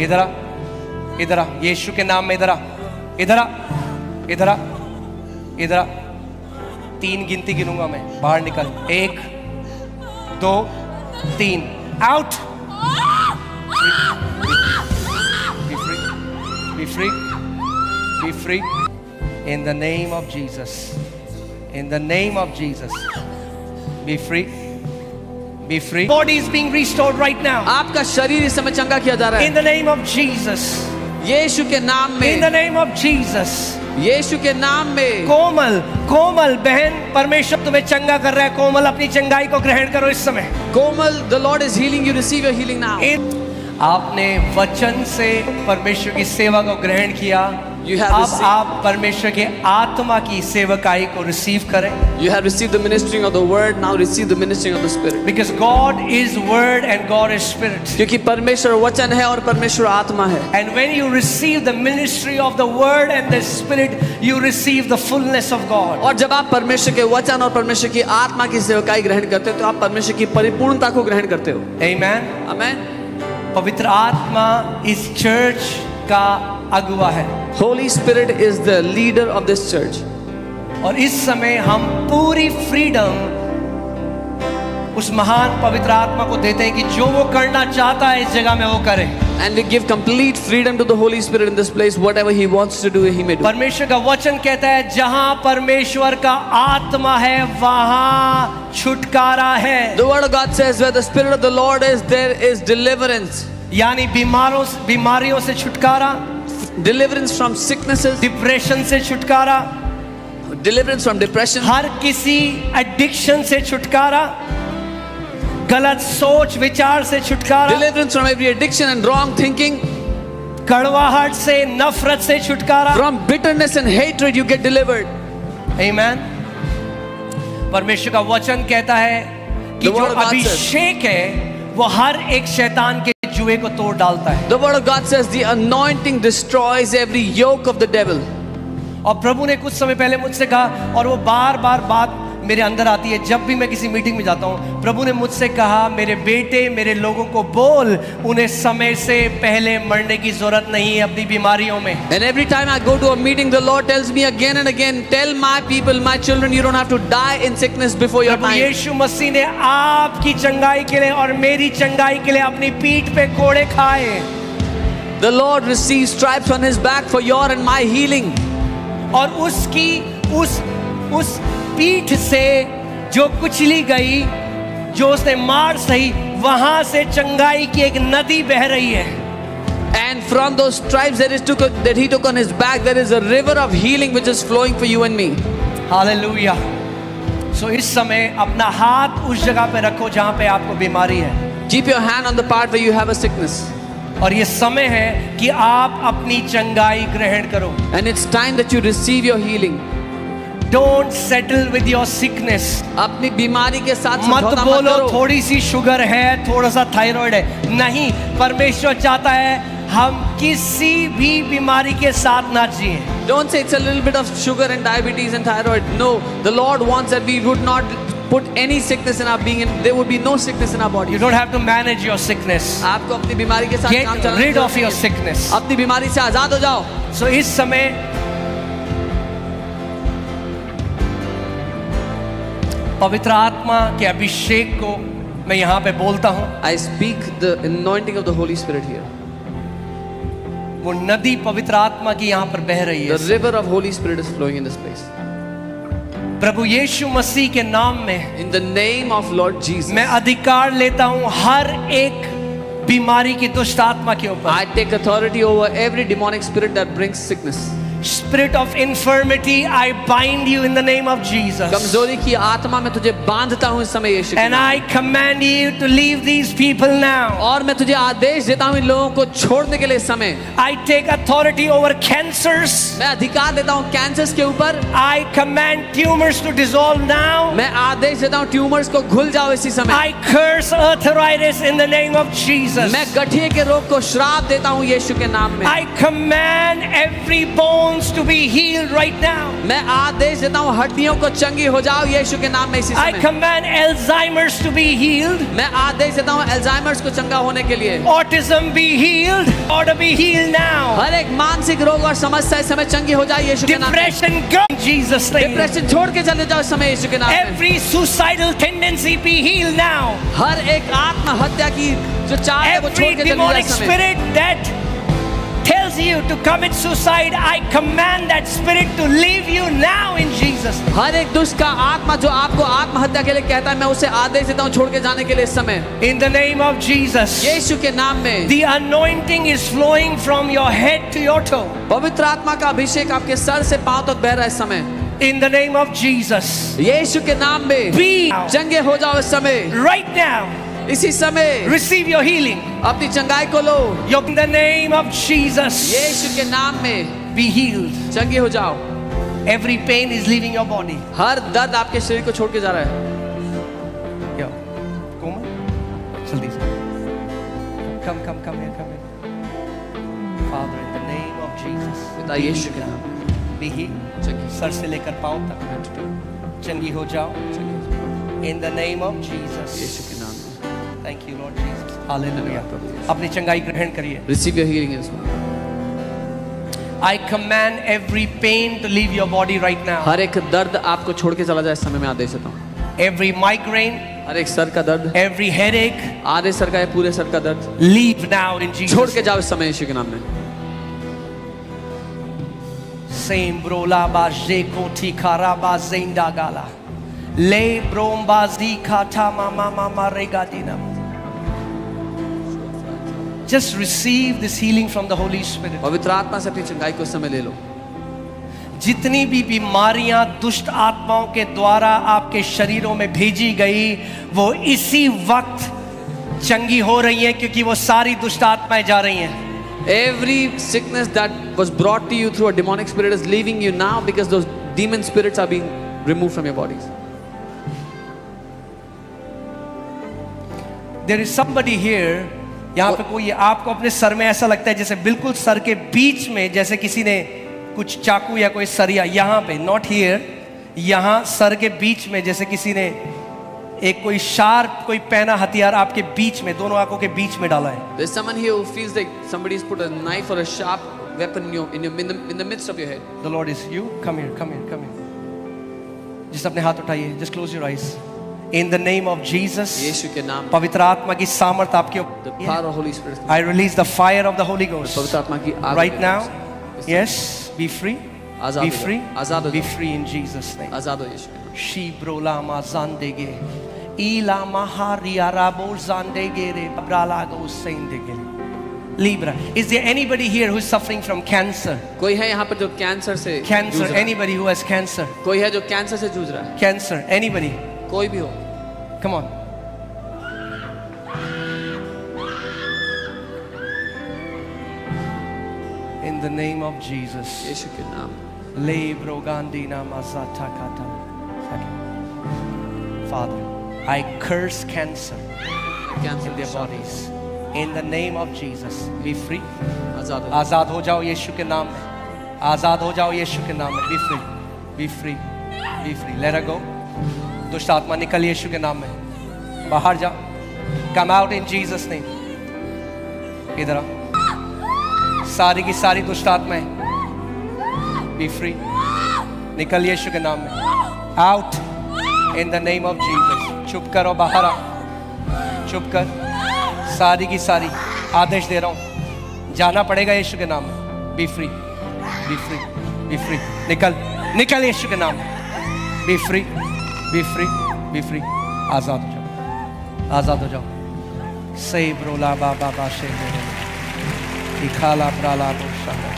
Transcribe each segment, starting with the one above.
इधर आ, इधर आ, यीशु के नाम में इधर आ, इधर आ, इधर आ, इधर आ। 3 गिनती गिनूंगा मैं, बाहर निकल। 1 2 3, out. Be free, be free, be free. In the name of Jesus, in the name of Jesus, be free, be free. Body is being restored right now. आपका शरीर इस समय चंगा किया जा रहा है In the name of Jesus, यीशु के नाम में। in the name of Jesus. यीशु के नाम में। कोमल, कोमल बहन, परमेश्वर तुम्हें चंगा कर रहा है। कोमल, अपनी चंगाई को ग्रहण करो इस समय। कोमल, the Lord is healing you. Receive your healing now. आपने वचन से परमेश्वर की सेवा को ग्रहण किया। अब आप परमेश्वर के आत्मा की सेवकाई को रिसीव करें। You have received the ministering of the word. Now receive the ministering of the spirit. Because God is word and God is spirit. क्योंकि परमेश्वर वचन है और परमेश्वर आत्मा है। And when you receive the ministry of the word and the spirit, you receive the fullness of God. और जब आप परमेश्वर के वचन और परमेश्वर की आत्मा की सेवकाई ग्रहण करते हो तो आप परमेश्वर की परिपूर्णता को ग्रहण करते हो। Amen. आमेन। पवित्र आत्मा इस चर्च का अगुवा है। Holy Spirit is the leader of this church. और इस समय हम पूरी फ्रीडम उस महान पवित्र आत्मा को देते हैं कि जो वो करना चाहता है इस जगह में वो करे। And we give complete freedom to the Holy Spirit in this place. Whatever He wants to do, He may do. परमेश्वर का वचन कहता है जहां परमेश्वर का आत्मा है वहां छुटकारा है। The word of God says, where the Spirit of the Lord is, there is deliverance. यानी बीमारियों से छुटकारा, Deliverance from sicknesses, डिप्रेशन से छुटकारा, deliverance from depression, हर किसी एडिक्शन से छुटकारा, गलत सोच विचार से छुटकारा, deliverance from every addiction and wrong thinking, कड़वाहट से, नफरत से छुटकारा। from bitterness and hatred you get delivered. Amen. परमेश्वर का वचन कहता है कि The जो word of God अभिषेक है वो हर एक शैतान के जुए को तोड़ डालता है। The word of God says the anointing destroys every yoke of the devil. और प्रभु ने कुछ समय पहले मुझसे कहा, और वो बार बार बात मेरे अंदर आती है जब भी मैं किसी मीटिंग में जाता हूँ। प्रभु ने मुझसे कहा, मेरे बेटे, मेरे लोगों को बोल, उन्हें समय से पहले मरने की जरूरत नहीं है अपनी बीमारियों में। And every time I go to a meeting, the Lord tells me again and again, tell my people, my children, you don't have to die in sickness before your Prabhu time. यीशु मसीह ने आपकी चंगाई के लिए और मेरी चंगाई के लिए अपनी पीठ पे कोड़े खाए। The Lord receives stripes on His back for your and my healing. और उसकी उस पीठ से जो कुचली गई, जो उसने मार सही, वहां से चंगाई की एक नदी बह रही है। And from those stripes that He took on His back, there is a river of healing which is flowing for you and me. Hallelujah. So इस समय अपना हाथ उस जगह पे रखो जहां पे आपको बीमारी है। Keep your hand on the part where you have a sickness. और ये समय है कि आप अपनी चंगाई ग्रहण करो। And it's time that you receive your healing. Don't settle with your sickness. अपनी बीमारी के साथ मत समझौता बोलो करो। थोड़ी सी शुगर है, थोड़ा सा थायराइड है। नहीं, परमेश्वर चाहता है हम किसी भी बीमारी के साथ ना जिए। Don't say it's a little bit of sugar and diabetes and thyroid. No, the Lord wants that we would not put any sickness in our being, and there would be no sickness in our body. You don't have to manage your sickness. आपको अपनी बीमारी के साथ काम Get चलाना rid of your sickness. अपनी बीमारी से आजाद हो जाओ। So इस समय पवित्र आत्मा के अभिषेक को मैं यहाँ पे बोलता हूँ। I speak the anointing of the Holy Spirit here. वो नदी पवित्र आत्मा की यहाँ पर बह रही है। The river of Holy Spirit is flowing in this place. प्रभु यीशु मसीह के नाम में In the name of Lord Jesus, मैं अधिकार लेता हूँ हर एक बीमारी की दुष्ट आत्मा के ऊपर। I take authority over every demonic spirit that brings sickness. Spirit of infirmity, I bind you in the name of Jesus. कमजोरी की आत्मा में तुझे बांधता हूँ इस समय यीशु के And नाम I command you to leave these people now. में। और मैं तुझे आदेश देता हूँ इन लोगों को छोड़ने के लिए इस समय। I take authority over cancers. मैं अधिकार देता हूँ कैंसर्स के ऊपर। I command tumors to dissolve now. मैं आदेश देता हूँ ट्यूमर्स को घुल जाओ इसी समय। I curse arthritis in the name of Jesus. मैं गठिए के रोग को श्राप देता हूँ यीशु के नाम में। I command every bones to be healed right now. मैं आदेश देता हूँ हड्डियों को चंगी हो जाओ यीशु के नाम में इसी I समय। command Alzheimer's to be healed. मैं आदेश देता हूँ अल्जाइमर्स को चंगा होने के लिए। Autism be healed. Lord to be healed now. हर एक मानसिक रोग और समस्या इस समय चंगी हो जाए यीशु के नाम में। Depression go in Jesus' name. Depression छोड़ के चले जाओ इस समय यीशु के नाम में। Every suicidal tendency be healed now. हर एक आत्महत्या की जो चाह है वो छोड़ Every के चले जाओ demonic इस समय। spirit that tells you to commit suicide, I command that spirit to leave you now in Jesus' name. हर एक दुष्ट का आत्मा जो आपको आत्महत्या के लिए कहता है मैं उसे आदेश देता हूँ छोड़ के जाने के लिए इस समय In the name of Jesus. यीशु के नाम में। The anointing is flowing from your head to your toe. पवित्र आत्मा का अभिषेक आपके सर से पांव तक बह रहा है इस समय In the name of Jesus. यीशु के नाम में। Be चंगे हो जाओ इस समय, right now. इसी समय Receive your healing. अपनी चंगाई को लो In the name of Jesus. यीशु के नाम में। Be healed. चंगे हो जाओ। Every pain is leaving your body. हर दर्द आपके शरीर को छोड़ के जा रहा है। Yo, Komal, जल्दी से. Come here, come here. Father, in the name of Jesus. पिता यीशु के नाम में। Be healed. चंगी सर से लेकर पांव तक चंगी हो जाओ. In the name of Jesus. यीशु के नाम में। Thank you, Lord Jesus. Hallelujah. अपनी चंगाई ग्रहण करिए. Receive your healing in this moment. I command every pain to leave your body right now. हर एक दर्द आपको छोड़ के चला जाए इस समय मैं आदेश देता हूँ। Every migraine, हर एक सर का दर्द, every headache, आधे सर का या पूरे सर का दर्द leave now in Jesus. छोड़ के जाओ इस समय यीशु के नाम में। Same brola ba jeko tikara ba zenda gala. Le bromba zikata mama mama regadina. Just receive this healing from the Holy Spirit. पवित्र आत्मा से अपनी चंगाई को इस समय ले लो। जितनी भी बीमारियां दुष्ट आत्माओं के द्वारा आपके शरीरों में भेजी गई वो इसी वक्त चंगी हो रही हैं क्योंकि वो सारी दुष्ट आत्माएं जा रही हैं। Every sickness that was brought to you through a demonic spirit is leaving you now because those demon spirits are being removed from your bodies. There is somebody here. यहाँ पे कोई आपको अपने सर में ऐसा लगता है जैसे बिल्कुल सर के बीच में जैसे किसी ने कुछ चाकू या कोई सरिया यहाँ पे नॉट हियर यहाँ सर के बीच में जैसे किसी ने एक कोई शार्प कोई पैना हथियार आपके बीच में दोनों आंखों के बीच में डाला है. There's someone here who feels like somebody's put a knife or a sharp weapon in the midst of your head. The Lord is you. Come here, come here, come here. जिस अपने हाथ उठाइए. Just close your eyes. In the name of Jesus. यीशु के नाम. पवित्र आत्मा की सामर्थ आपके ऊपर. The power of Holy Spirit. I release the fire of the Holy Ghost. पवित्र आत्मा की आग. Right now. Yes. Be free. Azad Be हो जाओ. free. आजाद हो Be जाओ. free in Jesus' name. आजाद हो यीशु के नाम. She brolama zandege. Ila maharia rabo zandegere bralago sendegere. Libra. Is there anybody here who is suffering from cancer? कोई है यहाँ पर जो कैंसर से Cancer. जूझ रहा है? Anybody who has cancer? कोई है जो कैंसर से जूझ रहा है? Cancer. Anybody? कोई भी हो. Come on. In the name of Jesus. यीशु के नाम. Lebro gandina mazata kata. Father, I curse cancer in their bodies. In the name of Jesus, be free. आजाद हो. आजाद हो जाओ यीशु के नाम में. आजाद हो जाओ यीशु के नाम में. Be free. Be free. Be free. Let her go. दुष्ट आत्मा निकल यीशु के नाम में. बाहर जाओ. Come out in Jesus name. इधर आओ. सारी की सारी दुष्ट आत्माएं. Be free. निकल यीशु के नाम में. Out in the name of Jesus. चुप करो. बाहर आओ. चुप कर. सारी की सारी आदेश दे रहा हूँ. जाना पड़ेगा यीशु के नाम में. Be free. Be free. Be free. निकल. निकल यीशु के नाम में. Be free. Be free. Be free. आजाद हो जाओ. आजाद हो जाओ. Say brola ba ba ba she. Ikhala brala bo shanda.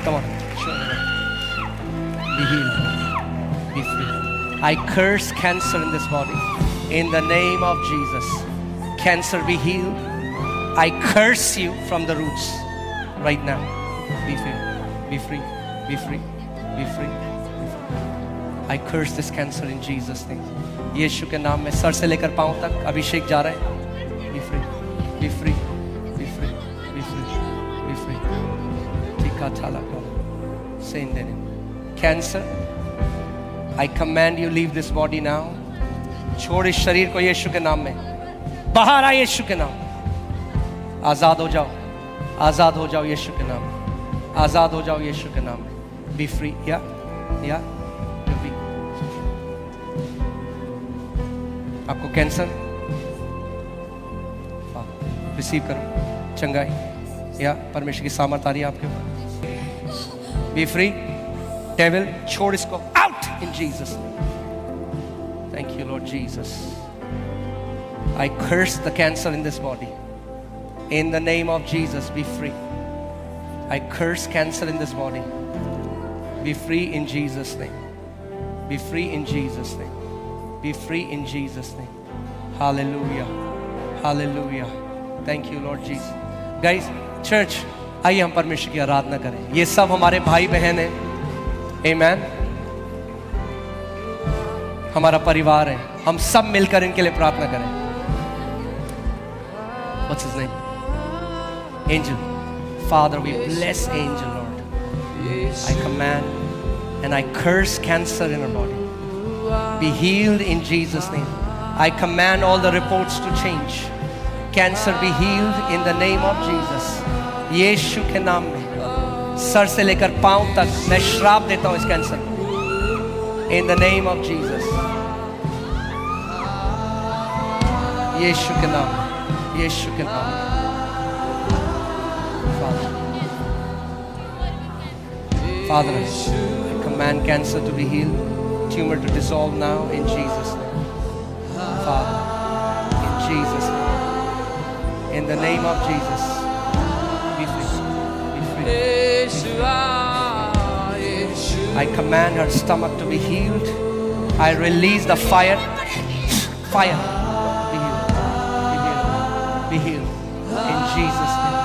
Come on. Be healed. Be free. I curse cancer in this body. In the name of Jesus. Cancer be healed. I curse you from the roots. Right now. Be free. Be free. Be free. Be free. I curse this cancer in Jesus' name. यीशु के नाम में sir से लेकर पांव तक अभिषेक जा रहा है. Be free. Be free. Be free. Be free. Be free. Tika thala ko. Say in the name. Cancer. I command you leave this body now. छोड़ इस शरीर को यीशु के नाम में. बाहर आ यीशु के नाम. आजाद हो जाओ, आजाद हो जाओ यीशु के नाम में, आजाद हो जाओ यीशु के नाम में। B free. या आपको कैंसर, रिसीव करो चंगाई, या परमेश्वर की सामर्थ आ रही है आपके ऊपर। B free. डेविल छोड़ इसको, out in Jesus. Thank you Lord Jesus. I curse the cancer in this body. In the name of Jesus, be free. I curse cancer in this body. Be free in Jesus' name. Be free in Jesus' name. Be free in Jesus' name. Hallelujah. Hallelujah. Thank you, Lord Jesus. Guys, church, आइए हम परमेश्वर की आराधना करें। ये सब हमारे भाई बहन हैं। Amen. हमारा परिवार है। हम सब मिलकर इनके लिए प्रार्थना करें। What's his name? Angel. Father, we bless Angel, Lord. I command and I curse cancer in her body. Be healed in Jesus' name. I command all the reports to change. Cancer be healed in the name of Jesus. यीशु के नाम में sir से लेकर पांव तक मैं श्राप देता हूं इस कैंसर को। In the name of Jesus. यीशु के नाम में, यीशु के नाम में। Father, I command cancer to be healed, tumor to dissolve now in Jesus' name. Father, in Jesus' name, in the name of Jesus, be free, be free. I command her stomach to be healed. I release the fire, fire. Be healed in Jesus' name.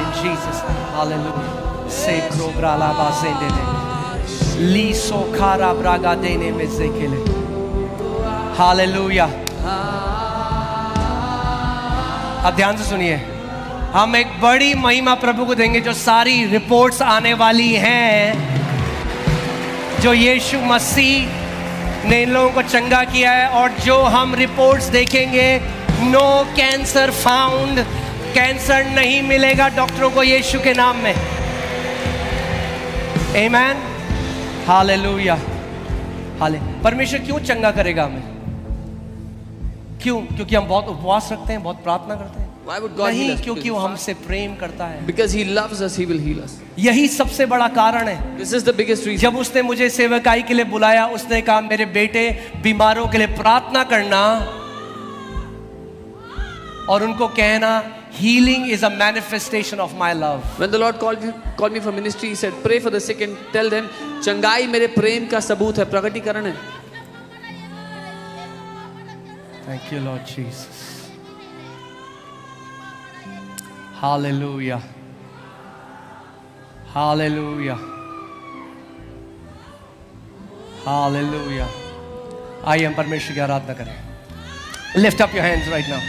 In Jesus' name. Hallelujah. Se prograla bazendele. Liso kara braga dene mezekele. Hallelujah. अब ध्यान से सुनिए, हम एक बड़ी महिमा प्रभु को देंगे जो सारी रिपोर्ट्स आने वाली हैं, जो यीशु मसीह ने इन लोगों को चंगा किया है। और जो हम रिपोर्ट्स देखेंगे, नो कैंसर फाउंड, कैंसर नहीं मिलेगा डॉक्टरों को यीशु के नाम में। आमीन। हालेलुया। परमेश्वर क्यों चंगा करेगा हमें? क्यों? क्योंकि हम बहुत उपवास रखते हैं, बहुत प्रार्थना करते हैं? Why would God heal नहीं, us? क्योंकि वो हमसे प्रेम करता है। Because He loves us, He will heal us. यही सबसे बड़ा कारण है। This is the biggest reason. जब उसने मुझे सेवकाई के लिए बुलाया, उसने कहा मेरे बेटे बीमारों के लिए प्रार्थना करना और उनको कहना healing is a manifestation of my love. When the Lord called me for ministry, He said, pray for the sick and tell them, चंगाई मेरे प्रेम का सबूत है, प्रकटीकरण है। Thank you, Lord Jesus. Hallelujah. Hallelujah. Hallelujah. आइए हम परमेश्वर की आराधना करें। Lift up your hands right now.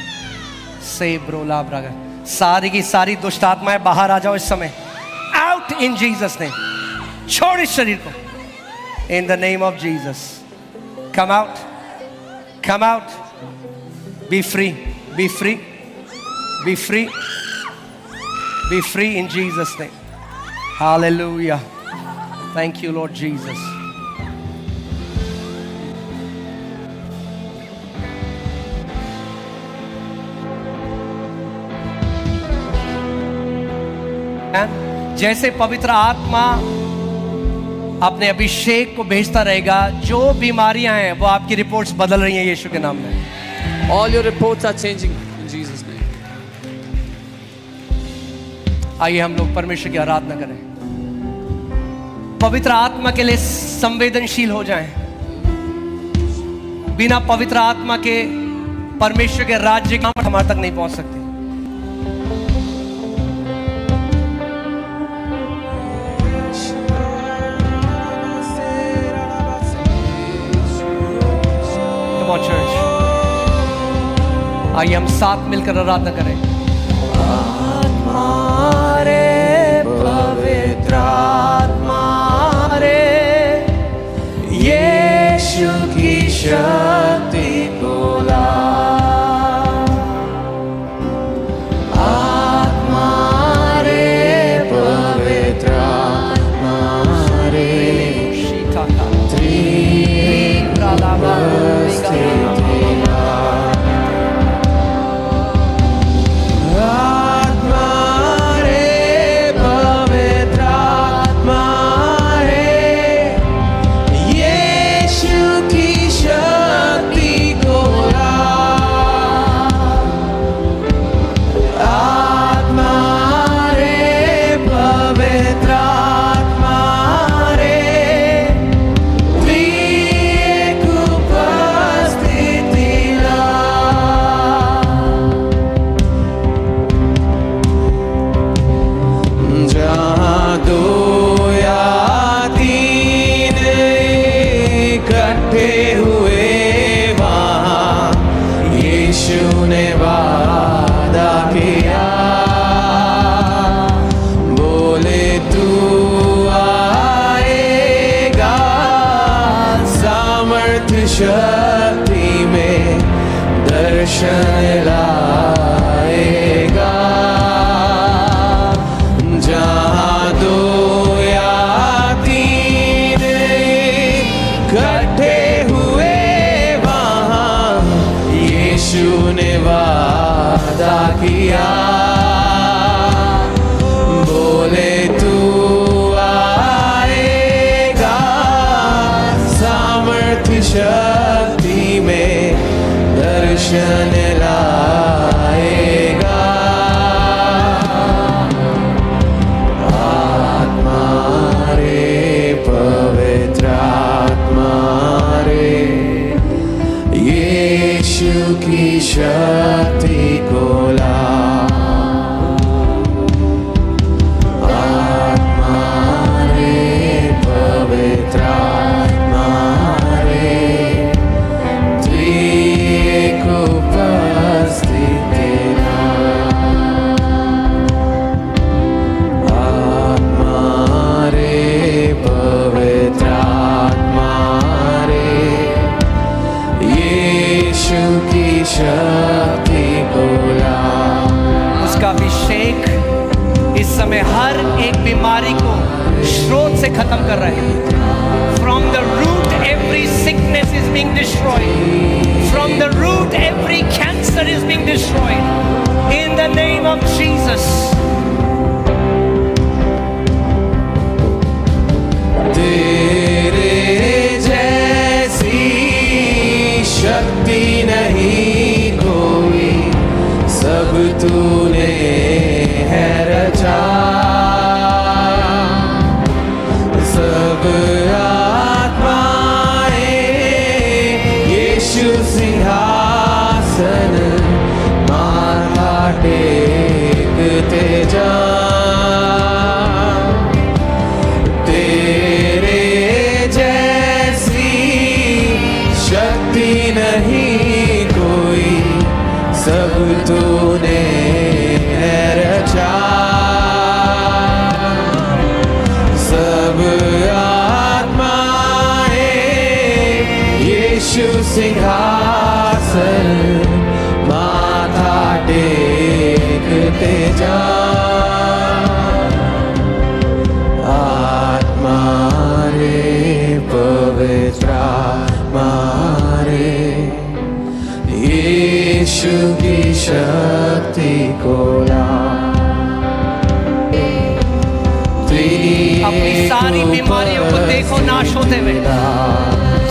Say brola braga. सारी की सारी दुष्ट आत्माएं बाहर आ जाओ इस समय। Out in Jesus name. छोड़ इस शरीर को। In the name of Jesus. Come out. Come out. Be free. Be free. Be free. Be free in Jesus name. Hallelujah. Thank you, Lord Jesus. जैसे पवित्र आत्मा अपने अभिषेक को भेजता रहेगा, जो बीमारियां हैं वो आपकी रिपोर्ट्स बदल रही हैं यीशु के नाम में। All your reports are changing in Jesus' name. आइए हम लोग परमेश्वर की आराधना करें, पवित्र आत्मा के लिए संवेदनशील हो जाएं। बिना पवित्र आत्मा के परमेश्वर के राज्य की हमारे तक नहीं पहुंच सकते। चर्च, आइए हम साथ मिलकर आराधना करें। आत्मा रे, पवित्र आत्मा रे, यीशु की शक्ति को ला। अभिषेक इस समय हर एक बीमारी को स्रोत से खत्म कर रहा है। From the root every sickness is being destroyed. From the root every cancer is being destroyed. In the name of Jesus. तेरे जैसी शक्ति नहीं कोई, सब तूने है रचा। सब आत्माएं यीशु सिंहासन माथा टेकते जा। तेरे जैसी शक्ति नहीं कोई, सब तूने है रचा। सब आत्माएं यीशु सिंहासन माथा टेकते जा। आत्मा रे पवित्र आत्मा रे, यीशु की शक्ति को ला। अपनी सारी बीमारियों को देखो नाश होते हुए,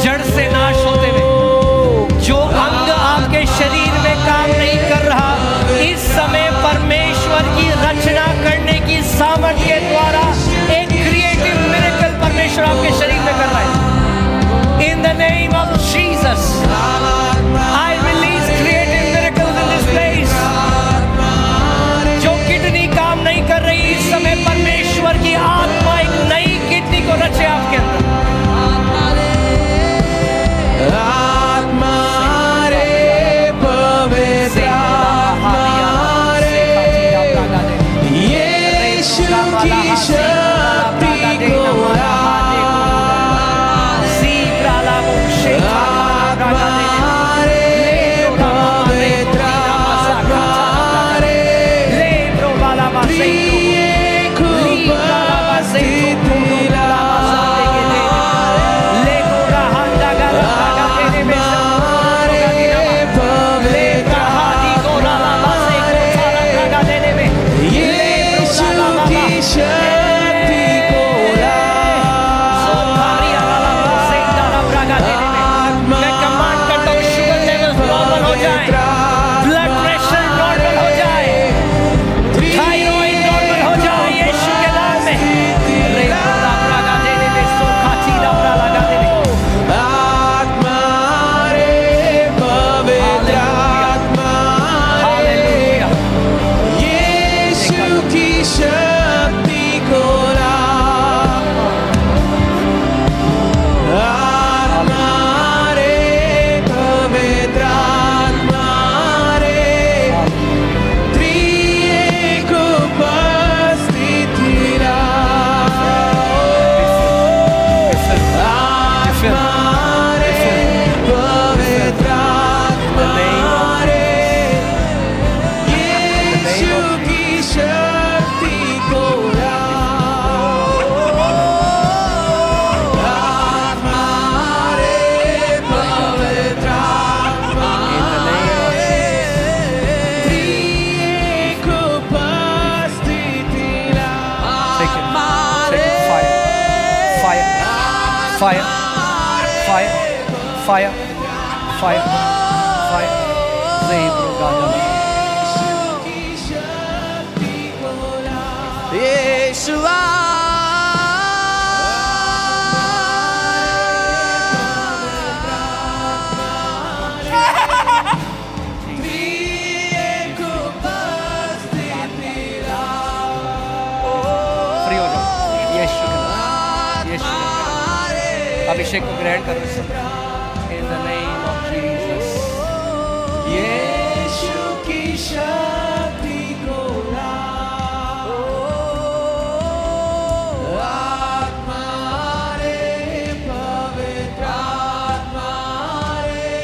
जड़ से नाश होते हुए। जो अंग आपके शरीर में काम नहीं कर रहा, इस समय परमेश्वर की रचना करने की सामर्थ्य के द्वारा एक क्रिएटिव मिरेकल परमेश्वर आपके शरीर में कर रहा है। In the name of Jesus, I release creative miracles in this place. जो किडनी काम नहीं कर रही, इस समय परमेश्वर की आत्मा एक नई किडनी को रचे आपके अंदर। आत्मा रे पवित्र आत्मा रे, यीशु की शक्ति को ला। fire, fire, fire, fire, fire. Zebro Gada. Yeshua. अभिषेक को ग्रहण करो in the name of Jesus. यीशु की शक्ति को लाओ, आत्मा रे पवित्र आत्मा रे,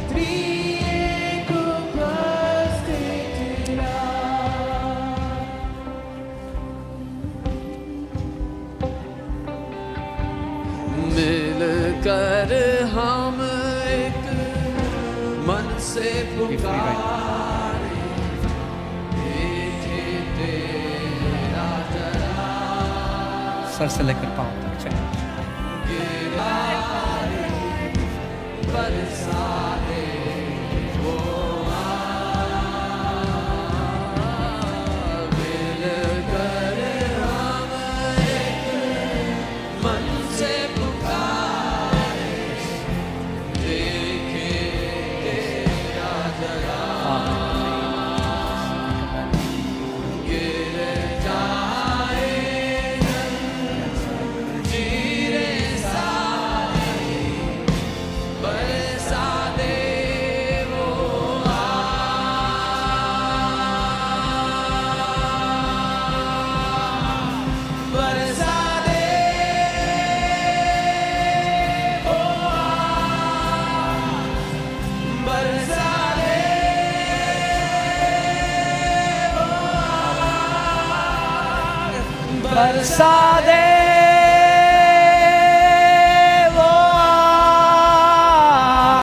त्रिएक उपस्थित लाओ। Be free right now. Sir से लेकर पाँव तक चलिए। बरसा दे